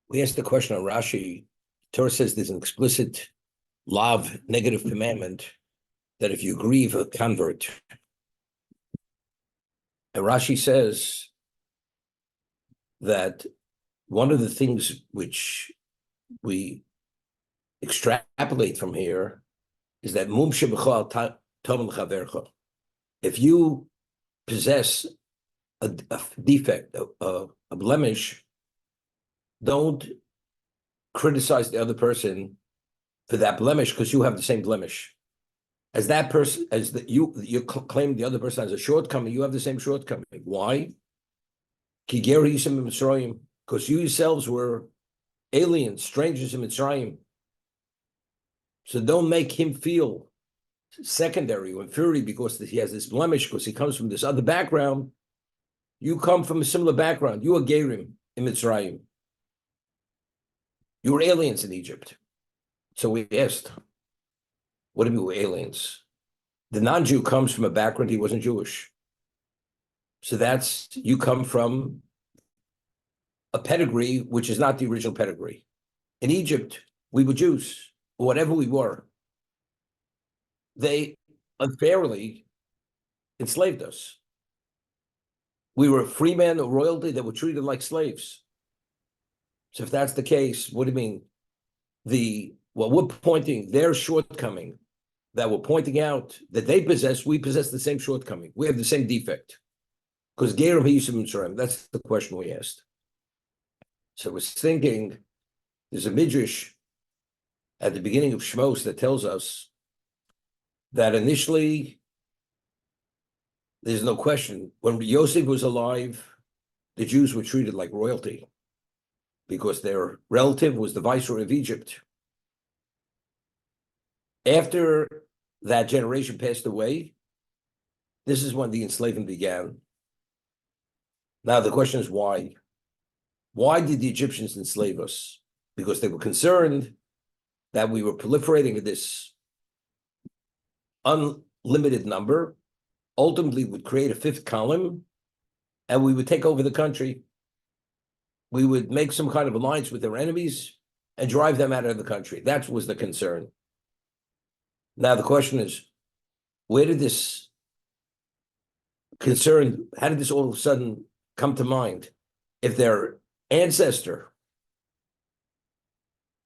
We asked the question on Rashi. Torah says there's an explicit lav, negative commandment, that if you grieve a convert, and Rashi says that one of the things which we extrapolate from here is that mum shebechal tomen chavercha. If you possess a defect, a blemish, don't criticize the other person for that blemish because you have the same blemish. As that person, as that you claim the other person has a shortcoming, you have the same shortcoming. Why? Because you yourselves were aliens, strangers in Mitzrayim. So don't make him feel secondary or inferior because he has this blemish, because he comes from this other background. You come from a similar background. You are Gerim in Mitzrayim. You were aliens in Egypt. So we asked, what do you mean we're aliens? The non-Jew comes from a background, he wasn't Jewish. So that's, you come from a pedigree which is not the original pedigree. In Egypt, we were Jews, or whatever we were. They unfairly enslaved us. We were free men or royalty that were treated like slaves. So if that's the case, what do you mean? What we're pointing, their shortcoming, that we're pointing out that they possess, we possess the same shortcoming. We have the same defect. Because Gerim Hiyusim Mitzrayim, that's the question we asked. So I was thinking, there's a midrash at the beginning of Shmos that tells us that initially, there's no question, when Yosef was alive, the Jews were treated like royalty because their relative was the viceroy of Egypt. After that generation passed away, this is when the enslavement began. Now the question is why? Why did the Egyptians enslave us? Because they were concerned that we were proliferating at this unlimited number, ultimately would create a fifth column, and we would take over the country. We would make some kind of alliance with their enemies and drive them out of the country. That was the concern. Now the question is, where did this concern, how did this all of a sudden come to mind? If their ancestor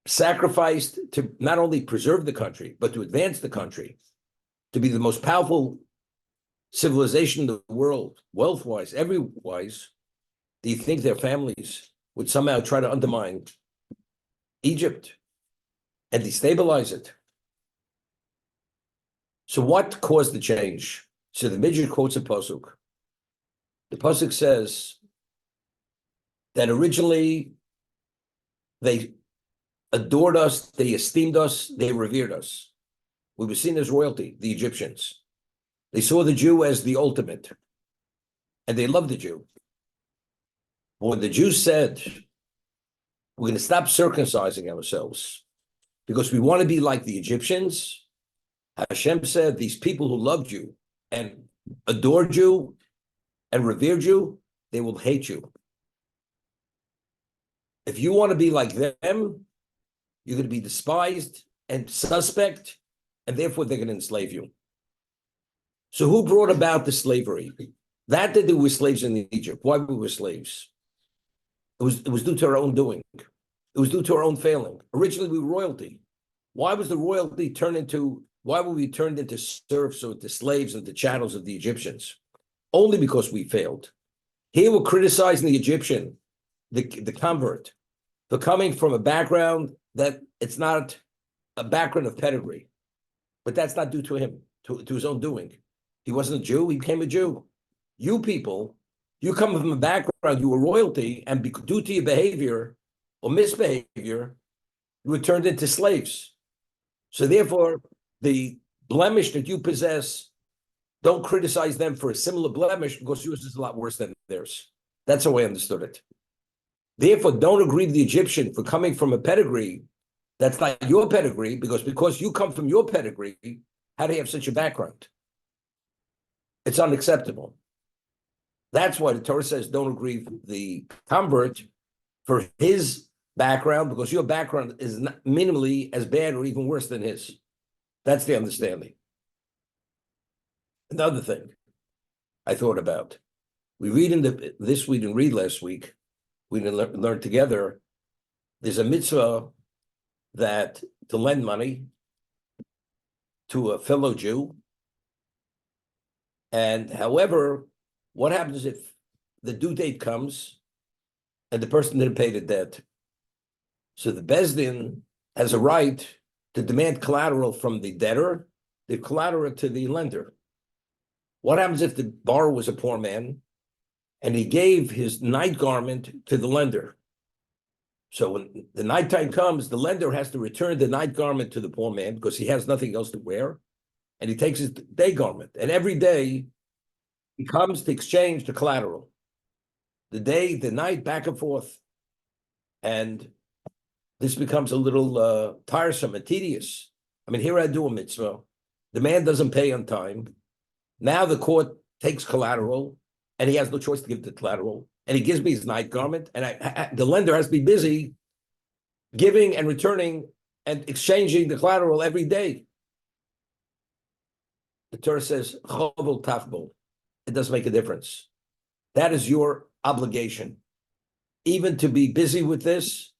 sacrificed to not only preserve the country, but to advance the country, to be the most powerful civilization in the world, wealth-wise, every-wise, do you think their families would somehow try to undermine Egypt and destabilize it? So what caused the change? So the Midrash quotes a pasuk. The pasuk says that originally they adored us, they esteemed us, they revered us. We were seen as royalty, the Egyptians. They saw the Jew as the ultimate, and they loved the Jew. When the Jews said, we're going to stop circumcising ourselves because we want to be like the Egyptians, Hashem said, these people who loved you and adored you and revered you, they will hate you. If you want to be like them, you're going to be despised and suspect, and therefore they're going to enslave you. So who brought about the slavery? That did do with slaves in Egypt. Why we were slaves? It was due to our own doing. It was due to our own failing. Originally, we were royalty. Why was the royalty why were we turned into serfs or into slaves and the chattel of the Egyptians? Only because we failed. Here we're criticizing the Egyptian, the convert, for coming from a background that it's not a background of pedigree. But that's not due to him, to his own doing. He wasn't a Jew, he became a Jew. You people, you come from a background, you were royalty, and due to your behavior or misbehavior, you were turned into slaves. So therefore, the blemish that you possess, don't criticize them for a similar blemish because yours is a lot worse than theirs. That's how I understood it. Therefore, don't agree with the Egyptian for coming from a pedigree that's not your pedigree, because you come from your pedigree, how do you have such a background? It's unacceptable. That's why the Torah says don't agree with the convert for his background because your background is not minimally as bad or even worse than his. That's the understanding. Another thing I thought about. We read this we didn't read last week. We didn't learn together. There's a mitzvah that to lend money to a fellow Jew. And however, what happens if the due date comes and the person didn't pay the debt? So the Beis Din has a right to demand collateral from the debtor, the collateral to the lender. What happens if the borrower was a poor man and he gave his night garment to the lender? So when the nighttime comes, the lender has to return the night garment to the poor man because he has nothing else to wear. And he takes his day garment. And every day he comes to exchange the collateral. The day, the night, back and forth. And this becomes a little tiresome and tedious. I mean, here I do a mitzvah. The man doesn't pay on time. Now the court takes collateral, and he has no choice to give the collateral. And he gives me his night garment, and the lender has to be busy giving and returning and exchanging the collateral every day. The Torah says, "Chovel tachbol." It doesn't make a difference. That is your obligation. Even to be busy with this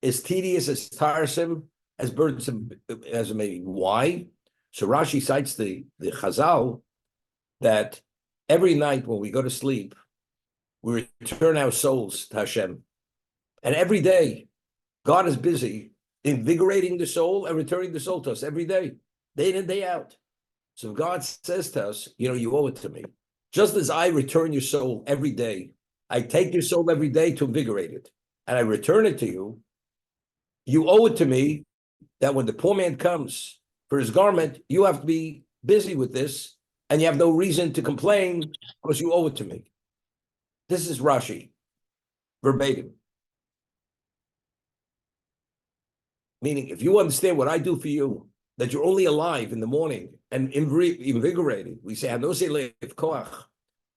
is tedious, as tiresome, as burdensome as it may be. Why? So Rashi cites the Chazal that every night when we go to sleep, we return our souls to Hashem. And every day, God is busy invigorating the soul and returning the soul to us every day in and day out. So God says to us, you owe it to me. Just as I return your soul every day, I take your soul every day to invigorate it, and I return it to you. You owe it to me that when the poor man comes for his garment, you have to be busy with this, and you have no reason to complain because you owe it to me. This is Rashi, verbatim. Meaning, if you understand what I do for you, that you're only alive in the morning and invigorated. We say, "Hanosei leif koach."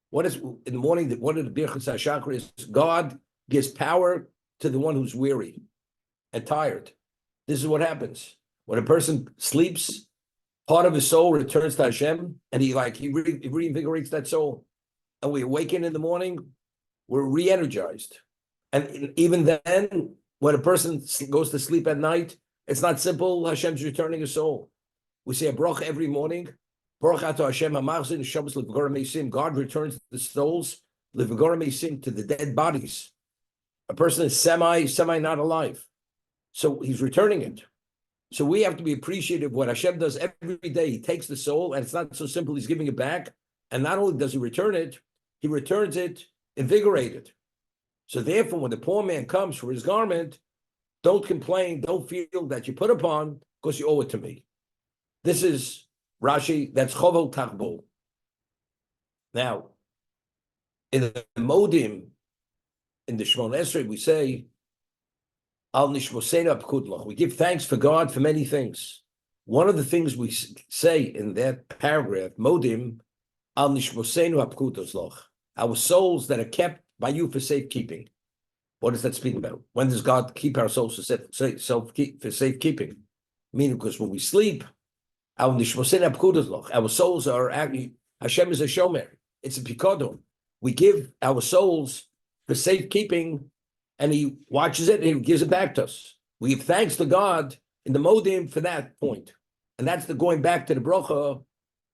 What is in the morning? One of the birchas hashachar is God gives power to the one who's weary and tired. This is what happens when a person sleeps. Part of his soul returns to Hashem, and he reinvigorates that soul. And we awaken in the morning, we're re-energized. And even then, when a person goes to sleep at night, it's not simple. Hashem's returning his soul. We say a bracha every morning. God returns the souls to the dead bodies. A person is semi not alive. So he's returning it. So we have to be appreciative of what Hashem does every day. He takes the soul, and it's not so simple. He's giving it back. And not only does he return it, he returns it invigorated. So therefore, when the poor man comes for his garment, don't complain, don't feel that you put upon because you owe it to me. This is Rashi, that's Chovel Tachbol. Now, in the Modim, in the Shemon Esrei, we say, Al Nishmosenu Apkudlach. We give thanks for God for many things. One of the things we say in that paragraph, Modim, Al Nishmosenu Apkudlach, our souls that are kept by you for safekeeping. What does that speak about? When does God keep our souls for safekeeping? Meaning, because when we sleep, our souls are actually, Hashem is a shomer. It's a pikodon. We give our souls for safekeeping, and he watches it and he gives it back to us. We give thanks to God in the modim for that point. And that's the going back to the bracha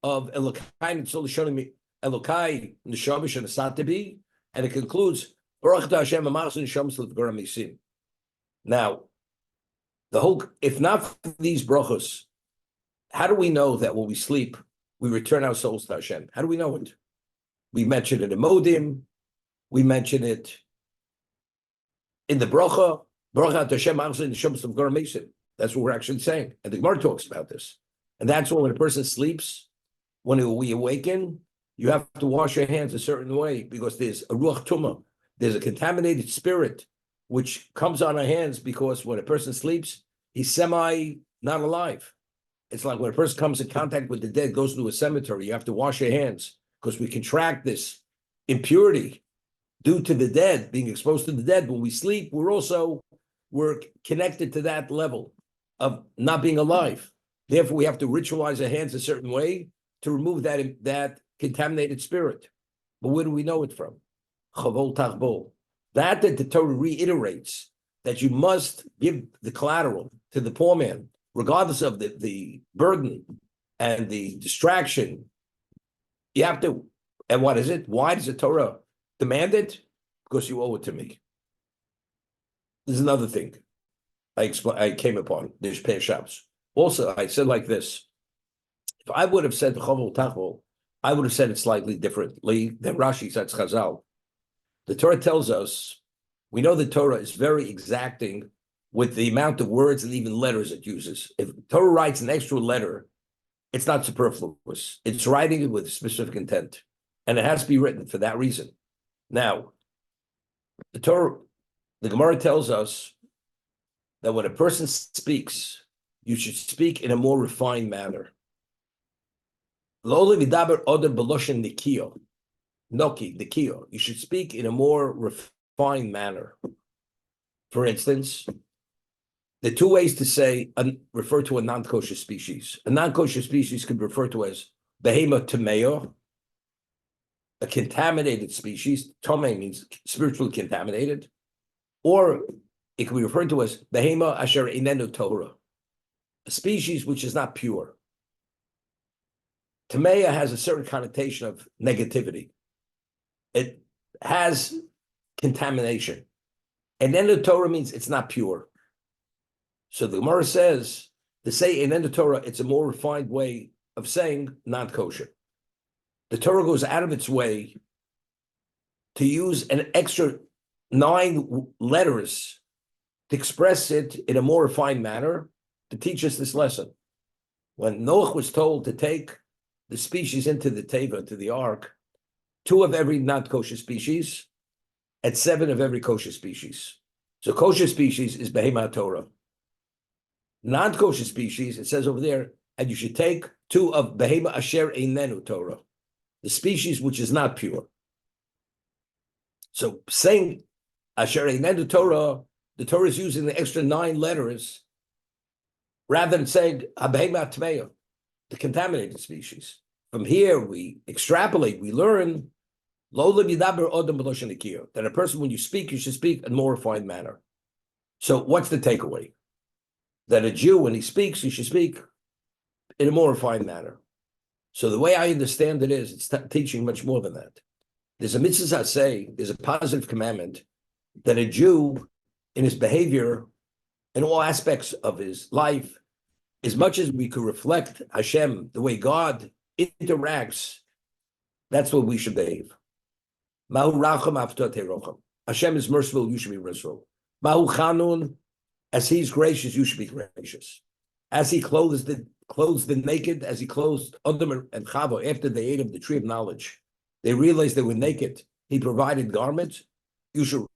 of Elokai Nitzol Elokai Neshamish and Asatabi, and it concludes Baruch Hashem Amasun Shams Misim. Now, if not for these brachos, how do we know that when we sleep, we return our souls to Hashem? How do we know it? We mention it in Modim, we mention it in the bracha, Baruch Hashem Amasun Shams Misim. That's what we're actually saying. And the Gemara talks about this. And that's when a person sleeps, when we awaken, you have to wash your hands a certain way because there's a ruach tumah. There's a contaminated spirit which comes on our hands because when a person sleeps, he's semi not alive. It's like when a person comes in contact with the dead, goes to a cemetery, you have to wash your hands because we contract this impurity due to the dead, being exposed to the dead. When we sleep, we're we're connected to that level of not being alive. Therefore, we have to ritualize our hands a certain way to remove that contaminated spirit. But where do we know it from? Chavol tachbol. That the Torah reiterates that you must give the collateral to the poor man, regardless of the burden and the distraction. You have to. And what is it? Why does the Torah demand it? Because you owe it to me. There's another thing I came upon. There's Pei Shabbos. Also, I said like this. If I would have said Chavol Tachbol, I would have said it slightly differently than Rashi said Chazal. The Torah tells us, we know the Torah is very exacting with the amount of words and even letters it uses. If Torah writes an extra letter, it's not superfluous. It's writing it with specific intent. And it has to be written for that reason. Now, the Gemara tells us that when a person speaks, you should speak in a more refined manner. You should speak in a more refined manner. For instance, the two ways to say refer to a non-kosher species. A non-kosher species could be referred to as behema tameo, a contaminated species. Tomei means spiritually contaminated, or it can be referred to as behema asher inenu Torah, a species which is not pure. Tameya has a certain connotation of negativity. It has contamination. And then Torah means it's not pure. So the Gemara says, to say in the Torah, it's a more refined way of saying non-kosher. The Torah goes out of its way to use an extra 9 letters to express it in a more refined manner to teach us this lesson. When Noach was told to take the species into the teva, to the ark, 2 of every not kosher species, and 7 of every kosher species. So kosher species is behema Torah. Non-kosher species, it says over there, and you should take 2 of behema asher einenu Torah, the species which is not pure. So saying asher einenu Torah, the Torah is using the extra 9 letters rather than saying behema tmeya, the contaminated species. From here, we extrapolate, we learn that a person, when you speak, you should speak in a more refined manner. So what's the takeaway? That a Jew, when he speaks, he should speak in a more refined manner. So the way I understand it is, it's teaching much more than that. There's a mitzvah say, there's a positive commandment that a Jew, in his behavior, in all aspects of his life, as much as we could reflect Hashem, the way God interacts, that's what we should behave. Mahu racham avtot terocham. Hashem is merciful, you should be merciful. Mahu chanun, as he's gracious, you should be gracious. As he clothes the naked, as he clothed Adam and Chava after they ate of the tree of knowledge, they realized they were naked. He provided garments. We should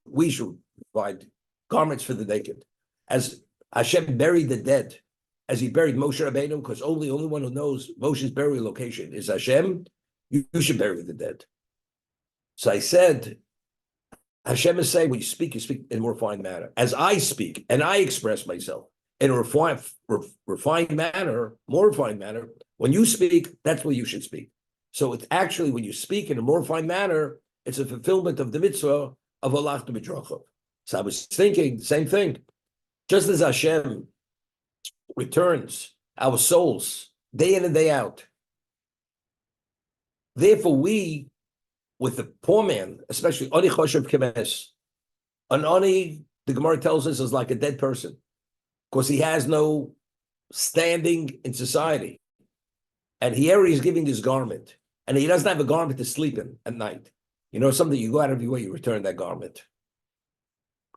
provide garments for the naked. As Hashem buried the dead, as he buried Moshe Rabbeinu, because only one who knows Moshe's burial location is Hashem, you should bury the dead. So I said, Hashem is saying, when you speak in a more refined manner. As I speak and I express myself in a refined manner, more refined manner, when you speak, that's what you should speak. So it's actually, when you speak in a more refined manner, it's a fulfillment of the mitzvah of Halach B'Drachav. So I was thinking the same thing. Just as Hashem returns our souls day in and day out, therefore we, with the poor man, especially Ani Choshev Kemes, an Ani, the Gemara tells us, is like a dead person, because he has no standing in society. And here he's giving his garment, and he doesn't have a garment to sleep in at night. You know something, you go out of your way, you return that garment.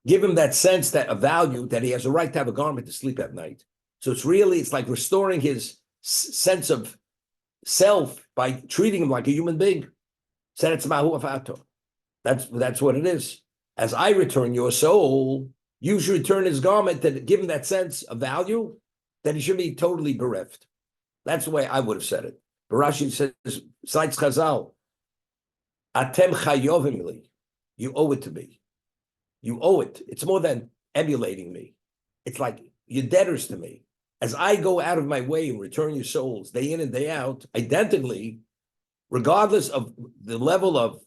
Give him that sense, that a value, that he has a right to have a garment to sleep at night. So it's like restoring his sense of self by treating him like a human being. That's what it is. As I return your soul, you should return his garment, that give him that sense of value, that he should be totally bereft. That's the way I would have said it. But Rashi says, cites Chazal, Atem chayovim li. You owe it to me. You owe it. It's more than emulating me. It's like you're debtors to me. As I go out of my way and return your souls day in and day out, identically, regardless of the level of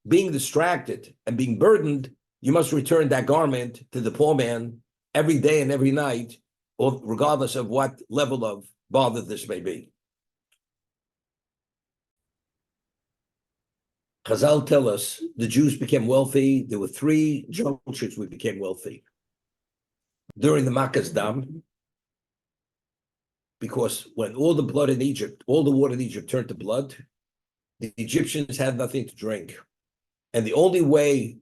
being distracted and being burdened, you must return that garment to the poor man every day and every night, or regardless of what level of bother this may be. Chazal tell us the Jews became wealthy. There were three junctures we became wealthy. During the Makkah's Dam, because when all the blood in Egypt, all the water in Egypt turned to blood, the Egyptians had nothing to drink. And the only way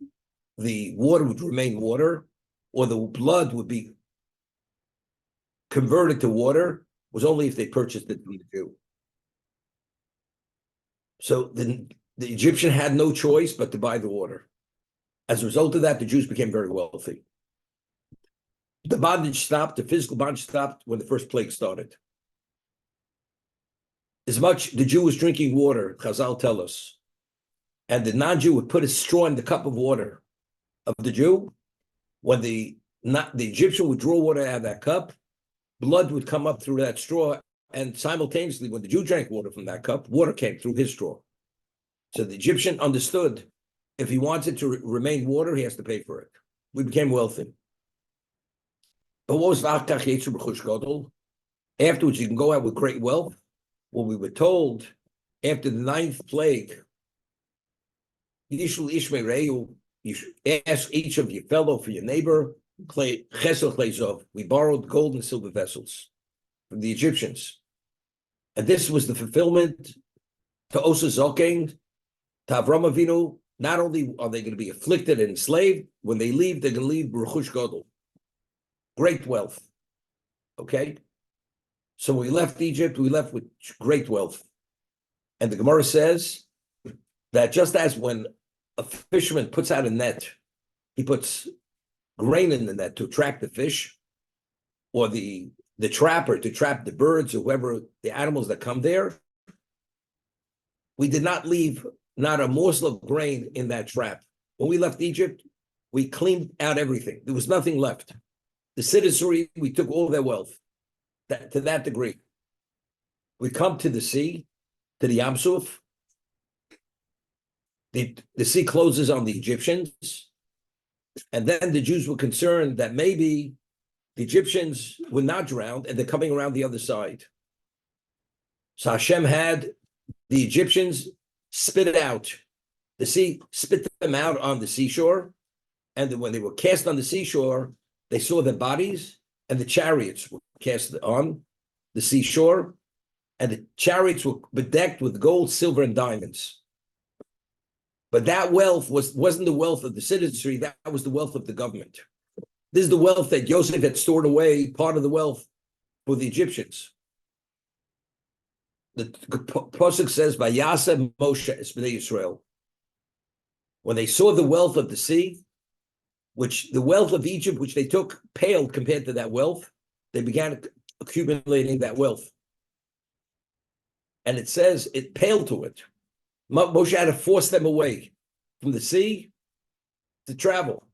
the water would remain water, or the blood would be converted to water, was only if they purchased it from the Jew. So the Egyptian had no choice but to buy the water. As a result of that, the Jews became very wealthy. The bondage stopped, the physical bondage stopped when the first plague started. As much the Jew was drinking water, Chazal tell us, and the non-Jew would put a straw in the cup of water of the Jew, when the Egyptian would draw water out of that cup, blood would come up through that straw, and simultaneously, when the Jew drank water from that cup, water came through his straw. So the Egyptian understood, if he wants it to remain water, he has to pay for it. We became wealthy. But what was V'achtach Yetzer B'chush Gadol? Afterwards, you can go out with great wealth. Well, we were told after the 9th plague, Yishul Ishmei Reyu, you should ask each of your fellow for your neighbor, we borrowed gold and silver vessels from the Egyptians. And this was the fulfillment to Osa Zoking, to Avram Avinu. Not only are they going to be afflicted and enslaved, when they leave, they're going to leave B'chush Gadol. Great wealth. Okay? So when we left Egypt, we left with great wealth. And the Gemara says that just as when a fisherman puts out a net, he puts grain in the net to attract the fish, or the trapper to trap the birds or whoever, the animals that come there, we did not leave not a morsel of grain in that trap. When we left Egypt, we cleaned out everything. There was nothing left. The citizenry, we took all their wealth. To that degree. We come to the sea, to the Yam Suf. The sea closes on the Egyptians. And then the Jews were concerned that maybe the Egyptians were not drowned and they're coming around the other side. So Hashem had the Egyptians spit it out. The sea spit them out on the seashore. And then when they were cast on the seashore, they saw their bodies, and the chariots were cast on the seashore, and the chariots were bedecked with gold, silver, and diamonds. But that wealth wasn't the wealth of the citizenry, that was the wealth of the government. This is the wealth that Yosef had stored away, part of the wealth for the Egyptians. The Pasuk says, Vayaseh Moshe es bnei Yisrael. When they saw the wealth of the sea, which the wealth of Egypt, which they took, paled compared to that wealth, they began accumulating that wealth. And it says it paled to it. Moshe had to force them away from the sea to travel.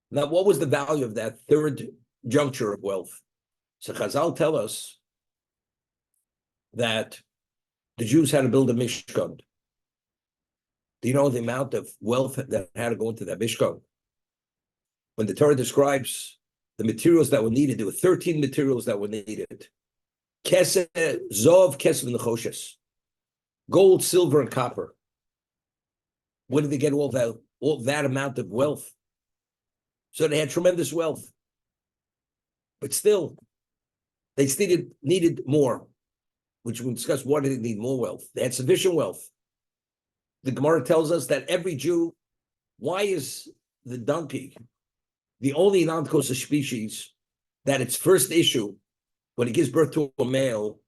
Now, what was the value of that third juncture of wealth? So Chazal tell us that the Jews had to build a Mishkan. Do you know the amount of wealth that had to go into that Mishkan? When the Torah describes the materials that were needed, there were 13 materials that were needed. Keseh, Zov, Keseh, Nechoshes. Gold, silver, and copper. Where did they get all that amount of wealth? So they had tremendous wealth. But still, they still needed more, which we'll discuss. Why did they need more wealth? They had sufficient wealth. The Gemara tells us that every Jew, why is the donkey the only non-kosher species that its first issue, when it gives birth to a male,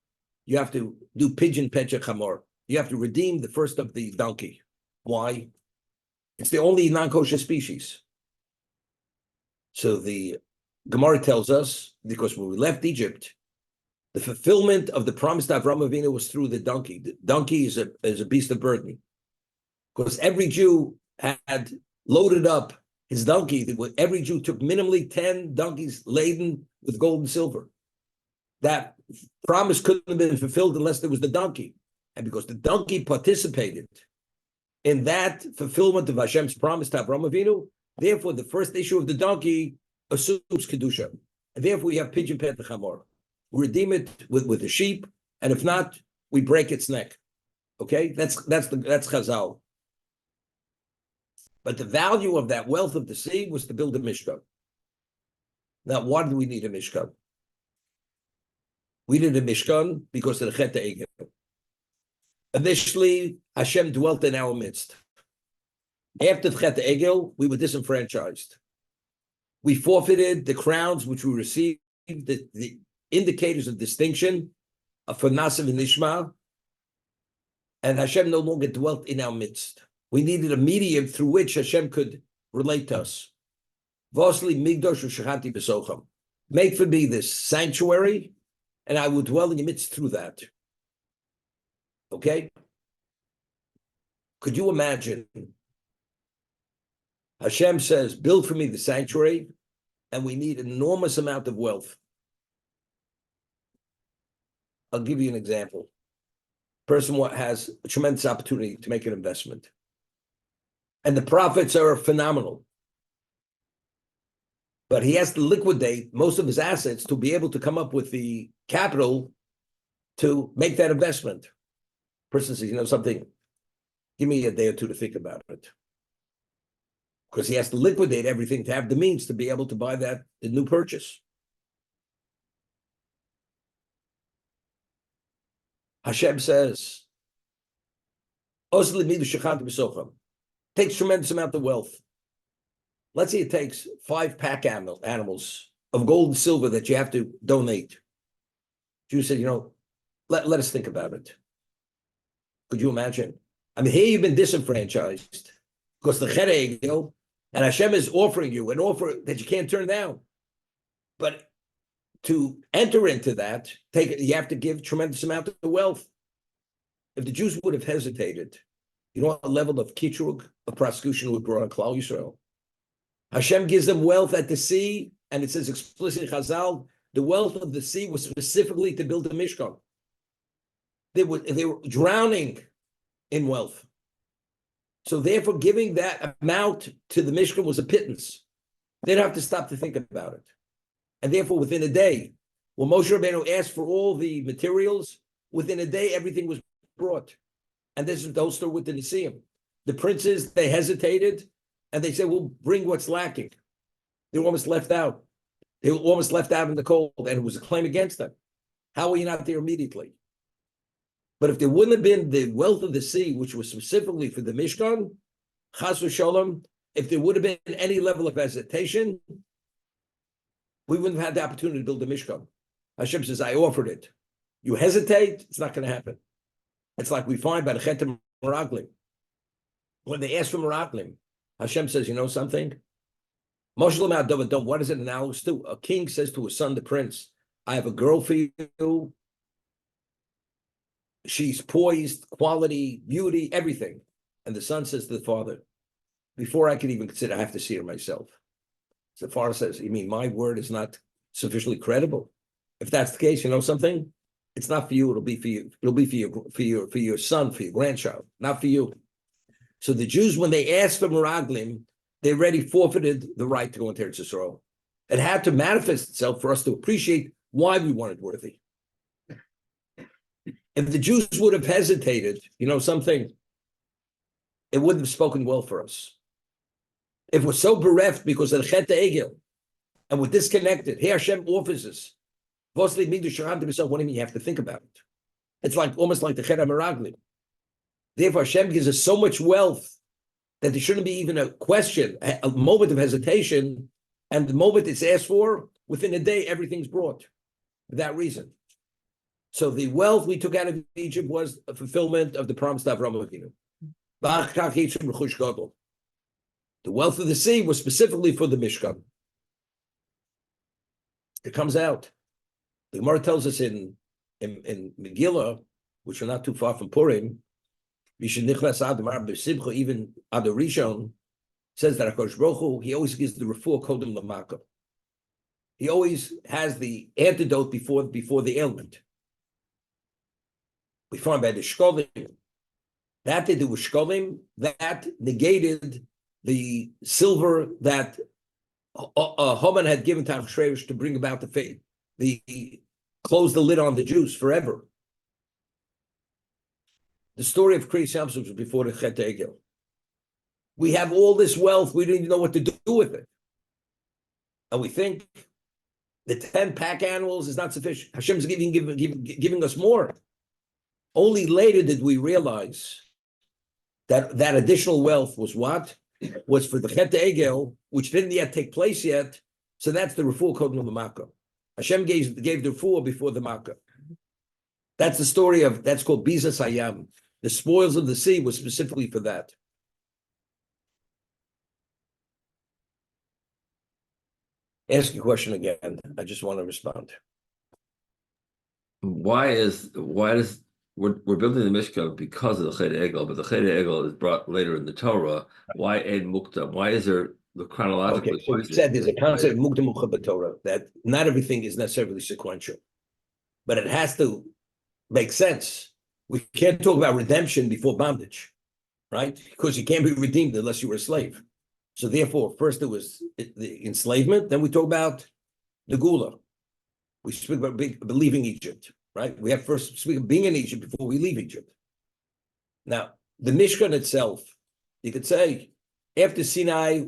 you have to do pigeon pecha chamor. You have to redeem the first of the donkey. Why? It's the only non-kosher species. So the Gemara tells us, because when we left Egypt, the fulfillment of the promise to Avraham Avinu was through the donkey. The donkey is a beast of burden. Because every Jew had loaded up his donkey, every Jew took minimally 10 donkeys laden with gold and silver. That promise couldn't have been fulfilled unless there was the donkey. And because the donkey participated in that fulfillment of Hashem's promise to Avraham Avinu, therefore the first issue of the donkey assumes Kedusha. And therefore we have pigeon pet chamor. We redeem it with the sheep, and if not, we break its neck. Okay, that's Chazal. But the value of that wealth of the sea was to build a Mishkan. Now, why do we need a Mishkan? We need a Mishkan because of the Chet Egel. Initially, Hashem dwelt in our midst. After the Chet Egel, we were disenfranchised. We forfeited the crowns which we received, the indicators of distinction for Nasiv and Nishma, and Hashem no longer dwelt in our midst. We needed a medium through which Hashem could relate to us. Vosli migdosh u'shachanti b'socham. Make for me this sanctuary, and I will dwell in your midst through that. Okay? Could you imagine? Hashem says, build for me the sanctuary, and we need an enormous amount of wealth. I'll give you an example. Person has a tremendous opportunity to make an investment. And the profits are phenomenal. But he has to liquidate most of his assets to be able to come up with the capital to make that investment. Person says, you know something, give me a day or two to think about it. Because he has to liquidate everything to have the means to be able to buy the new purchase. Hashem says, takes tremendous amount of wealth. Let's say it takes 5 pack animals of gold and silver that you have to donate. Jews said, you know, let us think about it. Could you imagine? I mean, here you've been disenfranchised because the Chereg, and Hashem is offering you an offer that you can't turn down. But to enter into that, you have to give tremendous amount of wealth. If the Jews would have hesitated, you know what level of kitrug, of prosecution would brought on Klal Yisrael? Hashem gives them wealth at the sea, and it says explicitly in Chazal, the wealth of the sea was specifically to build a Mishkan. They were drowning in wealth. So therefore, giving that amount to the Mishkan was a pittance. They don't have to stop to think about it. And therefore, within a day, when Moshe Rabbeinu asked for all the materials, within a day, everything was brought. And this is the whole story with the Nisim. The princes, they hesitated, and they said, we'll bring what's lacking. They were almost left out. They were almost left out in the cold, and it was a claim against them. How were you not there immediately? But if there wouldn't have been the wealth of the sea, which was specifically for the Mishkan, Chas v'Sholom, if there would have been any level of hesitation, we wouldn't have had the opportunity to build a Mishkan. Hashem says, I offered it. You hesitate, it's not going to happen. It's like we find by the Chet Meraglim. When they ask for Meraglim, Hashem says, you know something? What is it analogous to? A king says to his son, the prince, I have a girl for you. She's poised, quality, beauty, everything. And the son says to the father, before I can even consider, I have to see her myself. So the father says, you mean my word is not sufficiently credible? If that's the case, you know something? It's not for you, it'll be for you. It'll be for your son, for your grandchild, not for you. So the Jews, when they asked for Meraglim, they already forfeited the right to go into Eretz Yisrael. It had to manifest itself for us to appreciate why we weren't worthy. If the Jews would have hesitated, you know something, it wouldn't have spoken well for us. If we're so bereft because of the Chet Egel, and we're disconnected, here Hashem offers us. What do you mean you have to think about it? It's like almost like the Chet HaMeraglim. Therefore, Hashem gives us so much wealth that there shouldn't be even a question, a moment of hesitation, and the moment it's asked for, within a day, everything's brought for that reason. So the wealth we took out of Egypt was a fulfillment of the promise of Avraham Avinu. The wealth of the sea was specifically for the Mishkan. It comes out. The Gemara tells us in Megillah, which are not too far from Purim, even Ad Rishon, says that HaKadosh Baruch Hu, he always gives the refuah kodem lamaka. He always has the antidote before the ailment. We find by the shkolim that they do with shkolim that negated the silver that Haman had given to Achashverosh to bring about the faith, close the lid on the Jews forever. The story of Kriyas Yamsuf was before the Chet Egel. We have all this wealth, we didn't even know what to do with it. And we think the 10 pack animals is not sufficient. Hashem's giving us more. Only later did we realize that additional wealth was what? Was for the Chet Egel, which didn't yet take place yet. So that's the refuah kodem l'makkah. Hashem gave the refuah before the makkah. That's the story that's called Bizas Hayam. The spoils of the sea was specifically for that. Ask your question again. I just want to respond. Why does we're building the Mishkan because of the Chet Egel, but the Chet Egel is brought later in the Torah. Why Ein Muktam? Why is there the chronological? Okay, so we said there's a concept of Muktam Torah that not everything is necessarily sequential, but it has to make sense. We can't talk about redemption before bondage, right? Because you can't be redeemed unless you were a slave. So therefore, first there was the enslavement, then we talk about the Gula. We speak about leaving Egypt, right? We have first speak of being in Egypt before we leave Egypt. Now, the Mishkan itself, you could say, after Sinai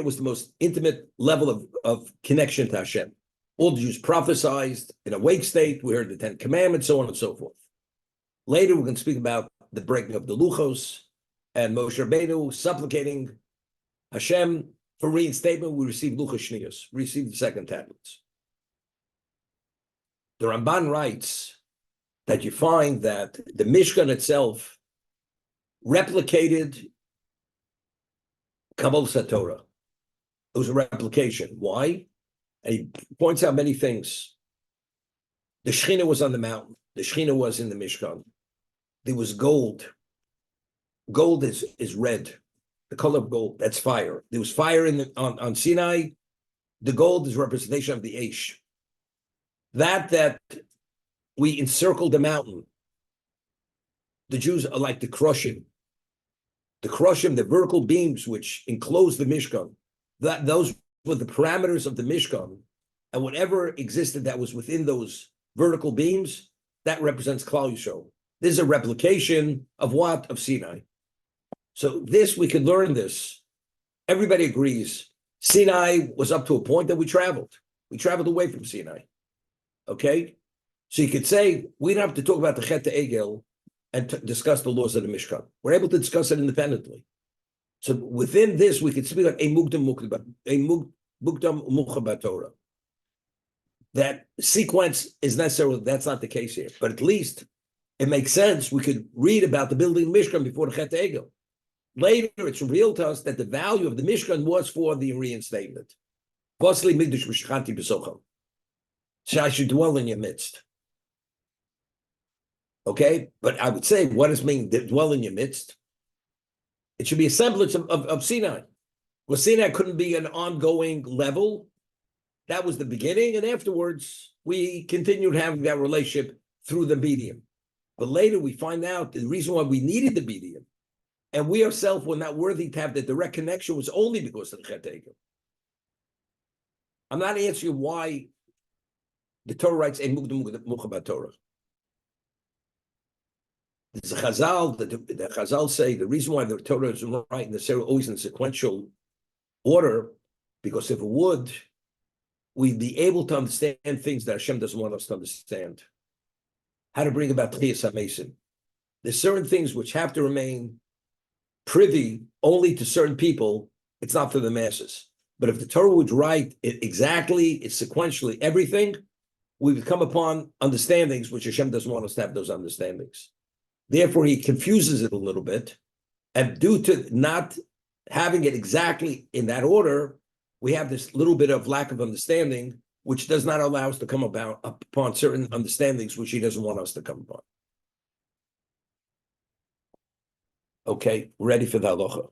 was the most intimate level of connection to Hashem. All the Jews prophesied in a wake state. We heard the 10 Commandments, so on and so forth. Later, we're going to speak about the breaking of the Luchos and Moshe Rabbeinu supplicating Hashem for reinstatement. We received Luchos Shniyos, received the second tablets. The Ramban writes that you find that the Mishkan itself replicated Kabbalah Satorah. It was a replication. Why? And he points out many things. The Shekhinah was on the mountain. The Shekhinah was in the Mishkan. There was gold. Gold is red. The color of gold, that's fire. There was fire on Sinai. The gold is representation of the Aish. That we encircled the mountain. The Jews are like the Krushim. The Krushim, the vertical beams which enclose the Mishkan. Those were the parameters of the Mishkan. And whatever existed that was within those vertical beams, that represents Klal Yisrael. This is a replication of what? Of Sinai. So this, we can learn this. Everybody agrees. Sinai was up to a point that we traveled. We traveled away from Sinai. Okay? So you could say, we don't have to talk about the Chet Egel and discuss the laws of the Mishkan. We're able to discuss it independently. So within this, we could speak about a mukdam mukha Torah. That sequence is necessarily, that's not the case here. But at least it makes sense. We could read about the building of Mishkan before the Chet Egel. Later, it's revealed to us that the value of the Mishkan was for the reinstatement. Basli migdash v'shchanti b'socham. So I should dwell in your midst. Okay? But I would say, what does mean dwell in your midst? It should be a semblance of Sinai. Well, Sinai couldn't be an ongoing level. That was the beginning, and afterwards, we continued having that relationship through the medium. But later, we find out the reason why we needed the medium, and we ourselves were not worthy to have the direct connection, was only because of the Chet Egel. I'm not answering why the Torah writes a mukha Torah. There's a Chazal, the Chazal say the reason why the Torah is right always in sequential order, because if it would, we'd be able to understand things that Hashem doesn't want us to understand. How to bring about Tchiyas HaMesim. There's certain things which have to remain privy only to certain people. It's not for the masses. But if the Torah would write it exactly, it's sequentially everything, we would come upon understandings which Hashem doesn't want us to have those understandings. Therefore, he confuses it a little bit. And due to not having it exactly in that order, we have this little bit of lack of understanding, which does not allow us to come upon certain understandings which he doesn't want us to come upon. Okay, ready for the halacha.